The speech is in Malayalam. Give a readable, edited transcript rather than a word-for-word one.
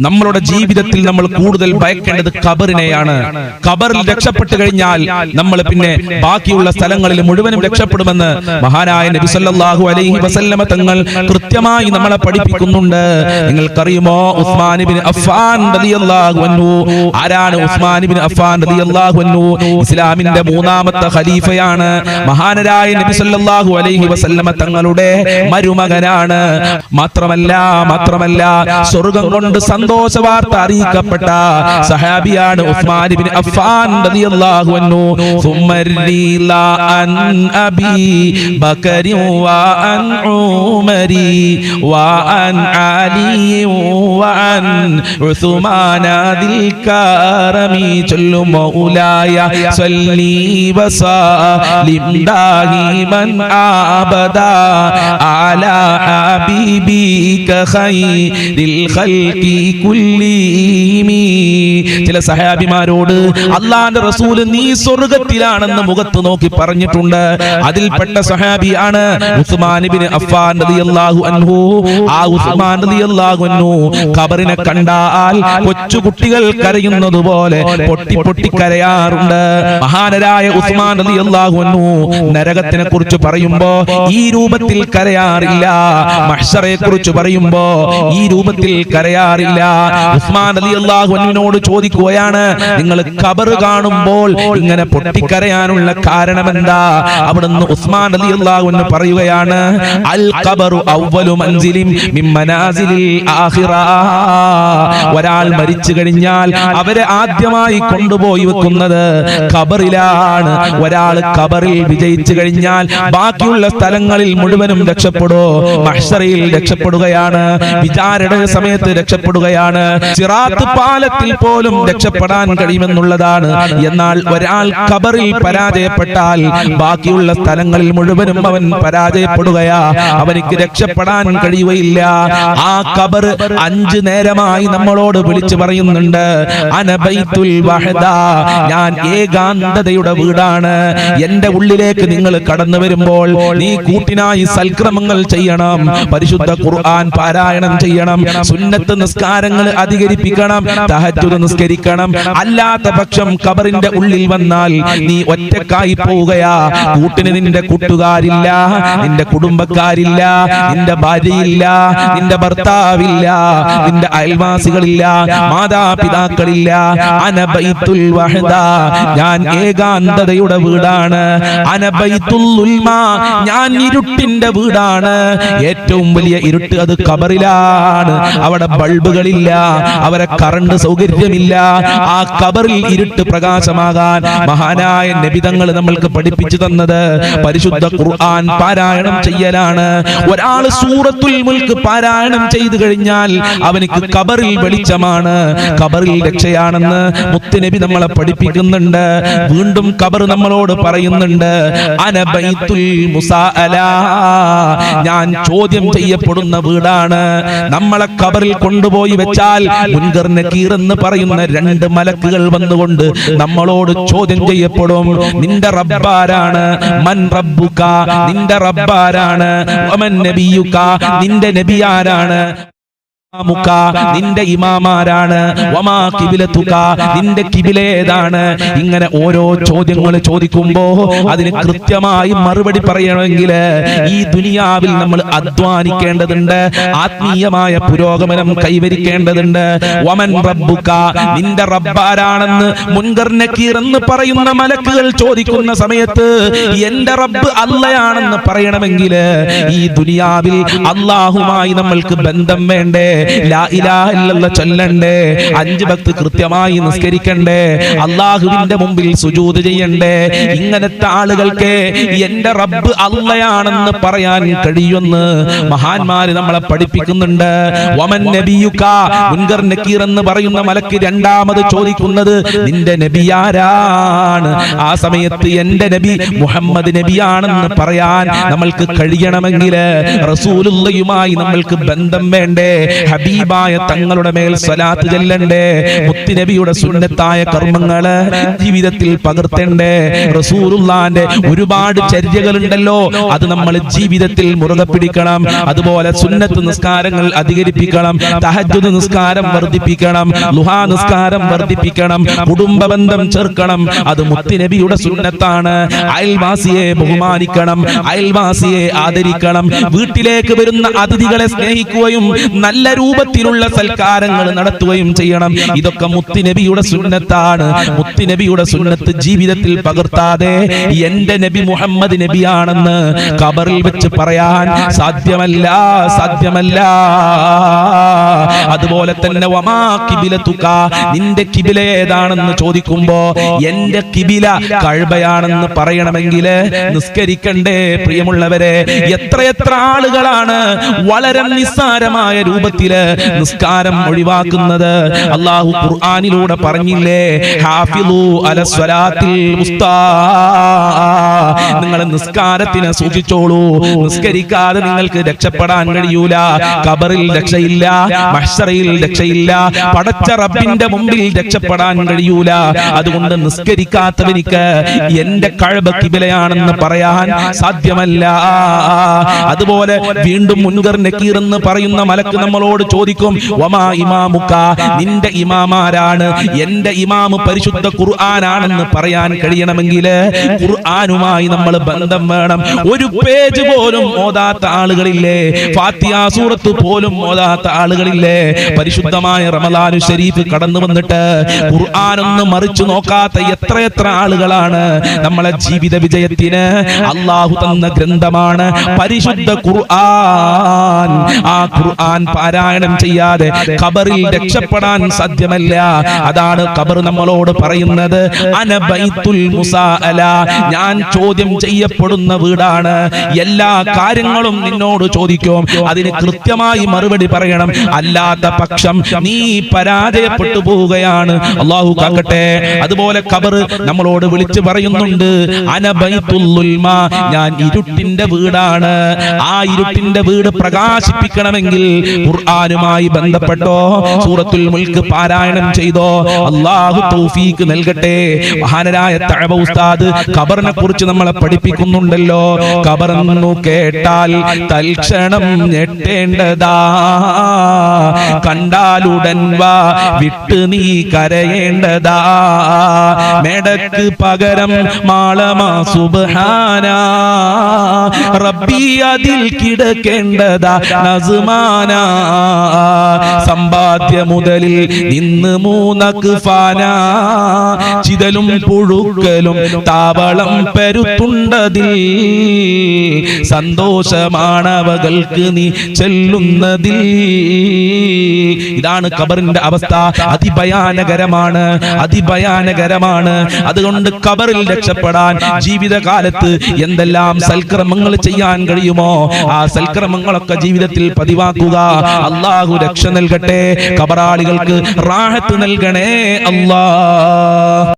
നമ്മളുടെ ജീവിതത്തിൽ നമ്മൾ കൂടുതൽ ഭയക്കേണ്ടത് ഖബറിനെയാണ്. ഖബറിൽ രക്ഷപ്പെട്ടു കഴിഞ്ഞാൽ നമ്മൾ പിന്നെ ബാക്കിയുള്ള സ്ഥലങ്ങളിൽ മുഴുവനും രക്ഷപ്പെടുമെന്ന് മഹാനായ നബി സല്ലല്ലാഹു അലൈഹി വസല്ലമ തങ്ങൾ കൃത്യമായി നമ്മളെ പഠിപ്പിക്കുന്നുണ്ട്. നിങ്ങൾക്കറിയുമോ ഉസ്മാൻ ഇബ്നു അഫ്ഫാൻ റളിയല്ലാഹു അൻഹു? ആരാണ് ഉസ്മാൻ ഇബ്നു അഫ്ഫാൻ റളിയല്ലാഹു അൻഹു? ഇസ്ലാമിന്റെ മൂന്നാമത്തെ ഖലീഫയാണ്. മഹാനായ നബി സല്ലല്ലാഹു അലൈഹി വസല്ലമ തങ്ങളുടെ മരുമകനാണ്. മാത്രമല്ല സ്വർഗ്ഗം കൊണ്ട് സന്തോഷ വാർത്ത അറിയിക്കപ്പെട്ട സഹാബിയാണ് ഉസ്മാൻ ഇബ്നു അഫ്ഫാൻ റളിയല്ലാഹു അൻഹു. സുമ്മരില അൻ അബി ബക്കരി വ അൻ ഉമരി വ അൻ അലി വ അൻ ഉസ്മാന ദിൽ കറമി ചൊല്ലു മൗലായ സല്ലി വസല്ലിം ദായിമൻ അബദാ അലാ ഹബീബിക ഖൈറിൽ ഖൽഖി കുല്ലിമി. ചില സഹാബിമാരോട് അല്ലാഹുവിന്റെ റസൂൽ നീ സ്വർഗ്ഗത്തിലാണെന്ന് മുഖത്ത് നോക്കി പറഞ്ഞിട്ടുണ്ട്. അതിൽപ്പെട്ട സഹാബിയാണ് ഉസ്മാൻ ഇബ്നു അഫ്ഫാൻ റളിയല്ലാഹു അൻഹു. ആ ഉസ്മാൻ റളിയല്ലാഹു അൻഹു ഖബറിനെ കണ്ടാൽ കൊച്ചു കുട്ടികൾ കരയുന്നത് പോലെ പൊട്ടി പൊട്ടി കരയാറുണ്ട്. മഹാനരായ ഉസ്മാൻ റളിയല്ലാഹു അൻഹു നരകത്തിനെ കുറിച്ച് പറയുമ്പോ ഈ രൂപത്തിൽ കരയാറില്ല. മഹ്ശറയെ കുറിച്ച് പറയുമ്പോ ഈ രൂപത്തിൽ കരയാറില്ല. ഉസ്മാൻ റളിയല്ലാഹു അൻഹുവിനോട് ചോദിക്കുകയാണ്, നിങ്ങൾ ഖബർ കാണുമ്പോൾ ഇങ്ങനെ പൊട്ടിക്കരയാനുള്ള കാരണം എന്താ? അവിടുന്ന് ഉസ്മാൻ റളിയല്ലാഹു അൻഹു പറയുകയാണ്, അൽ ഖബറു അവ്വലു മൻസിലിൻ മിൻ മനാസിലിൽ ആഖിറ. ഒരാൾ മരിച്ചു കഴിഞ്ഞാൽ അവരെ ആദ്യമായി കൊണ്ടുപോയി വെക്കുന്നത് ഖബറിലാണ്. ഒരാൾ ഖബറിൽ വിജയിച്ചു കഴിഞ്ഞാൽ ബാക്കിയുള്ള സ്ഥലങ്ങളിൽ മുഴുവനും രക്ഷപ്പെടുമോ? മഹ്ശറയിൽ രക്ഷപ്പെടുകയാണ്, വിചാരണ സമയത്ത് രക്ഷപ്പെടുകയാണ്, സിറാത്ത് പാലത്തിൽ പോലും രക്ഷപ്പെടാൻ കഴിയുമെന്നുള്ളതാണ്. എന്നാൽ ഒരാൾ ഖബറിൽ പരാജയപ്പെട്ടാൽ ബാക്കിയുള്ള സ്ഥലങ്ങളിൽ മുഴുവനും അവൻ പരാജയപ്പെടുകയാ, അവനിക്ക് രക്ഷപ്പെടാൻ കഴിയുകയില്ല. ആ ഖബർ 5 നേരമായി നമ്മളോട് വിളിച്ചു പറയുന്നുണ്ട്, അനബൈത്തുൽ വഹദ, ഞാൻ ഏകാന്തതയുടെ വീടാണ്. എന്റെ ഉള്ളിലേക്ക് നിങ്ങൾ കടന്നു വരുമ്പോൾ നീ കൂട്ടിനായി സൽക്രമങ്ങൾ ചെയ്യണം, പരിശുദ്ധ ഖുർആൻ പാരായണം ചെയ്യണം, സുന്നത്ത് നിസ്കാരങ്ങൾ അധികരിപ്പിക്കണം, തഹജ്ജുദ് നിസ്കരിക്കണം. അല്ലാത്ത പക്ഷം ഖബറിന്റെ ഉള്ളിൽ വന്നാൽ നീ ഒറ്റക്കായി പോവുകയാ. കൂട്ടിന് നിന്റെ കൂട്ടുകാരില്ല, നിന്റെ കുടുംബക്കാരില്ല, നിന്റെ ഭാര്യയില്ല, നിന്റെ ഭർത്താവില്ല, നിന്റെ അയൽവാസികളില്ല, മാതാപിതാക്കളില്ല. അനബൈത്തുൽ വഹദ, ഞാൻ ഏകാന്തതയുടെ വീടാണ്. അനബൈത്തുൽ ഉൽമ, ഞാൻ ഇരുട്ടിന്റെ വീടാണ്. ഏറ്റവും വലിയ ഇരുട്ട് അത് ഖബറിലാണ്. അവിടെ ബൾബുകളില്ല, അവരെ കറണ്ട് സൗകര്യമില്ല. ആ ഖബറിൽ ഇരുട്ട് പ്രകാശമാകാൻ മഹാനായ നബിതങ്ങൾ നമ്മൾക്ക് പഠിപ്പിച്ചു തന്നത് പരിശുദ്ധ ഖുർആൻ പാരായണം ചെയ്യലാണ്. ഒരാൾ സൂറത്തുൽ മുൽക്ക് പാരായണം ചെയ്തു കഴിഞ്ഞാൽ അവനിക്ക് ഖബറിൽ വെളിച്ചമാണ്, ഖബറിൽ രക്ഷയാണെന്ന് മുത്തുനബി നമ്മളെ പഠിപ്പിക്കുന്നുണ്ട്. വീണ്ടും ഖബർ നമ്മളോട് പറയുന്നുണ്ട്, അനബൈത്തുൽ മുസാഅല, ഞാൻ ചോദ്യം ചെയ്യപ്പെടുന്ന വീടാണ്. നമ്മളെ ഖബറിൽ കൊണ്ടുപോയി വെച്ചാൽ മുൻകർ നകീർ എന്ന് പറയുന്ന 2 മലക്കുകൾ വന്നുകൊണ്ട് നമ്മളോട് ചോദ്യം ചെയ്യപ്പെടും. നിന്റെ റബ്ബാരാണ്? മൻ റബ്ബുക, നിന്റെ റബ്ബാരാണ്? വമൻ നബിയുക, നിന്റെ നബിയാരാണ്? നിന്റെ ഇമാമാരാണ്? വമാ ഖിബ്ലതുക, നിന്റെ ഖിബ്ലയേതാണ്? ഇങ്ങനെ ഓരോ ചോദ്യങ്ങൾ ചോദിക്കുമ്പോ അതിന് കൃത്യമായി മറുപടി പറയണമെങ്കിൽ ഈ ദുനിയാവിൽ നമ്മൾ അധ്വാനിക്കേണ്ടതുണ്ട്, ആത്മീയമായ പുരോഗമനം കൈവരിക്കേണ്ടതുണ്ട്. വമൻ റബ്ബുക, നിന്റെ റബ്ബാരാണെന്ന് മുൻകർ നകീർ എന്ന് പറയുന്ന മലക്കുകൾ ചോദിക്കുന്ന സമയത്ത് എന്റെ റബ്ബ് അല്ലാഹയാണെന്ന് പറയണമെങ്കിൽ ഈ ദുനിയാവിൽ അല്ലാഹുമായി നമ്മൾക്ക് ബന്ധം വേണ്ടേ? ലാ ഇലാഹ ഇല്ലല്ലാഹ് ചൊല്ലണ്ടേ? 5 വക്ത് കൃത്യമായി നിസ്കരിക്കണ്ടേ? അല്ലാഹുവിന്റെ മുമ്പിൽ സുജൂദ് ചെയ്യണ്ടേ? ഇങ്ങനത്തെ ആളുകൾക്ക് എന്റെ റബ്ബ് അല്ലാഹയാണെന്ന് പറയാൻ കഴിയുമെന്ന് മഹാന്മാര് നമ്മളെ പഠിപ്പിക്കുന്നുണ്ട്. വമൻ നബിയുക, മുൻകർ നകീർ എന്ന് പറയുന്ന മലക്ക് രണ്ടാമത് ചോദിക്കുന്നത് നിന്റെ നബിയാരാണ്? ആ സമയത്ത് എന്റെ നബി മുഹമ്മദ് നബിയാണെന്ന് പറയാൻ നമ്മൾക്ക് കഴിയണമെങ്കിൽ റസൂലുള്ളാഹിയുമായി നമ്മൾക്ക് ബന്ധം വേണ്ടേ? ഹബീബായ തങ്ങളുടെ മേൽ സ്വലാത്ത് ചെല്ലണ്ടേ, മുത്തുനബിയുടെ സുന്നത്തായ കർമ്മങ്ങള് ജീവിതത്തിൽ പകർത്തണ്ടേ. റസൂലുള്ളാന്റെ ഒരുപാട് ചര്യകളുണ്ടല്ലോ, അത് നമ്മൾ ജീവിതത്തിൽ മുറുകെ പിടിക്കണം. അതുപോലെ സുന്നത്ത് നിസ്കാരങ്ങൾ അധികരിപ്പിക്കണം, തഹജ്ജുദ് നിസ്കാരം വർദ്ധിപ്പിക്കണം, ളുഹാ നിസ്കാരം വർദ്ധിപ്പിക്കണം, കുടുംബ ബന്ധം ചേർക്കണം. അത് മുത്തുനബിയുടെ സുന്നത്താണ്. അയൽവാസിയെ ബഹുമാനിക്കണം, അയൽവാസിയെ ആദരിക്കണം, വീട്ടിലേക്ക് വരുന്ന അതിഥികളെ സ്നേഹിക്കുകയും നല്ല രൂപത്തിലുള്ള സൽക്കാരങ്ങൾ നടത്തുകയും ചെയ്യണം. ഇതൊക്കെ മുത്തുനബിയുടെ സുന്നത്താണ്. മുത്തുനബിയുടെ സുന്നത്ത് ജീവിതത്തിൽ പകർത്താതെ എന്റെ നബി മുഹമ്മദ് നബിയാണെന്ന് ഖബറിൽ വെച്ച് പറയാൻ സാധ്യമല്ല, സാധ്യമല്ല. അതുപോലെ തന്നെ വമാ കിബിലതുക, നിന്റെ കിബില ഏതാണെന്ന് ചോദിക്കുമ്പോ എന്റെ കിബില കഅബയാണെന്ന് പറയണമെങ്കിൽ നിസ്കരിക്കണ്ടേ പ്രിയമുള്ളവരെ? എത്രയെത്ര ആളുകളാണ് വളരെ നിസ്സാരമായ രൂപത്തില് നിസ്കാരം ഒഴിവാക്കുന്നത്. അല്ലാഹു ഖുർആനിലൂടെ പറഞ്ഞില്ലേ, ഹാഫിളു അലസ്വലാത്തിൽ വുസ്താ, നിങ്ങൾ നിസ്കാരത്തിനെ സൂക്ഷിച്ചോളൂ. നിസ്കരിക്കാതെ നിങ്ങൾക്ക് രക്ഷപ്പെടാൻ കഴിയൂല. ഖബറിൽ രക്ഷയില്ല, മഹ്ശറയിൽ രക്ഷയില്ല, പടച്ച റബ്ബിന്റെ മുമ്പിൽ രക്ഷപ്പെടാൻ കഴിയൂല. അതുകൊണ്ട് നിസ്കരിക്കാത്തവനിക്ക് എന്റെ കഅബ ഖിബലയാണെന്ന് പറയാൻ സാധ്യമല്ല. അതുപോലെ വീണ്ടും മുൻകർ നക്കീർ എന്ന് പറയുന്ന മലക്ക് നമ്മളോട് ചോദിക്കും, വമാ ഇമാമുക, നിന്റെ ഇമാമാരാണ്? എന്റെ ഇമാമ് പരിശുദ്ധ ഖുർആനാണെന്ന് പറയാൻ കഴിയണമെങ്കിൽ ഖുർആനുമായി നമ്മൾ ബന്ധം വേണം. ഒരു പേജ് പോലും ഓതാത്ത ആളുകളില്ലേ? ഫാത്തിഹ സൂറത്ത് പോലും ഓതാത്ത ആളുകളില്ലേ? പരിശുദ്ധമായ റമളാനു ശരീഫ് കടന്നു വന്നിട്ട് ഖുർആനൊന്ന് മറിച്ചു നോക്കാത്ത എത്രയെത്ര ആളുകളാണ്? നമ്മളെ ജീവിത വിജയത്തിന് അല്ലാഹു തന്ന ഗ്രന്ഥമാണ് പരിശുദ്ധ ഖുർആൻ. ആ ഖുർആൻ പാരായണം ചെയ്യാതെ ഖബറിൽ രക്ഷപ്പെടാൻ സാധ്യമല്ല. അതാണ് ഖബർ നമ്മളോട് പറയുന്നത്, അന ബൈത്തുൽ മുസാഅല, ഞാൻ ചോദ്യം ചെയ്യപ്പെടുന്ന വീടാണ്. എല്ലാ കാര്യങ്ങളും നിന്നോട് ചോദിക്കും, അതിന് കൃത്യമായി മറുപടി പറയണം. അല്ലാത്ത പക്ഷം നീ പരാജയപ്പെട്ടു പോവുകയാണ്. അല്ലാഹു കാക്കട്ടെ. അതുപോലെ ഖബർ നമ്മളോട് വിളിച്ചു പറയുന്നുണ്ട്, അന ബൈത്തുൽ ഉൽമ, ഞാൻ ഇരുട്ടിന്റെ വീടാണ്. ആ ഇരുട്ടിന്റെ വീട് പ്രകാശിപ്പിക്കണമെങ്കിൽ ഖുർആനുമായി ബന്ധപ്പെട്ടോ, സൂറത്തുൽ മുൽക്ക് പാരായണം ചെയ്തോ. അല്ലാഹു തൗഫീഖ് നൽകട്ടെ. മഹാനരായ തഅബ ഉസ്താദ് ഖബറിനെ കുറിച്ച് നമ്മളെ പഠിപ്പിക്കുന്നുണ്ടല്ലോ. ഖബറെന്നു കേട്ടാൽ തൽക്ഷണം ഞെട്ടേണ്ടതാ, കണ്ടാലുടൻ വാ വിട്ട് നീ കരയേണ്ടതാ, മേടക്ക് പകരം മാളമാ സുബ്ഹാനാ, റബ്ബി അതിൽ കിടക്കേണ്ടതാ നസ്മാനാ, സമ്പാദ്യ മുതലിൽ നിന്ന് മൂന്നക്ഫാനാ, ചിതലും പുഴുക്കലും താവളം പെരുത്തുണ്ടതിൽ, സന്തോഷമാണവകൾക്ക് നീ ചെല്ലുന്നതിൽ. ഇതാണ് ഖബറിന്റെ അവസ്ഥ. അതിഭയാനകരമാണ്, അതിഭയാനകരമാണ്. അതുകൊണ്ട് ഖബറിൽ രക്ഷപ്പെടാൻ ജീവിതകാലത്ത് എന്തെല്ലാം സൽക്രമങ്ങൾ ചെയ്യാൻ കഴിയുമോ ആ സൽക്രമങ്ങളൊക്കെ ജീവിതത്തിൽ പതിവാക്കുക. അല്ലാഹു രക്ഷ നൽകട്ടെ. ഖബറാളികൾക്ക് റാഹത്ത് നൽകണേ അല്ലാഹ്.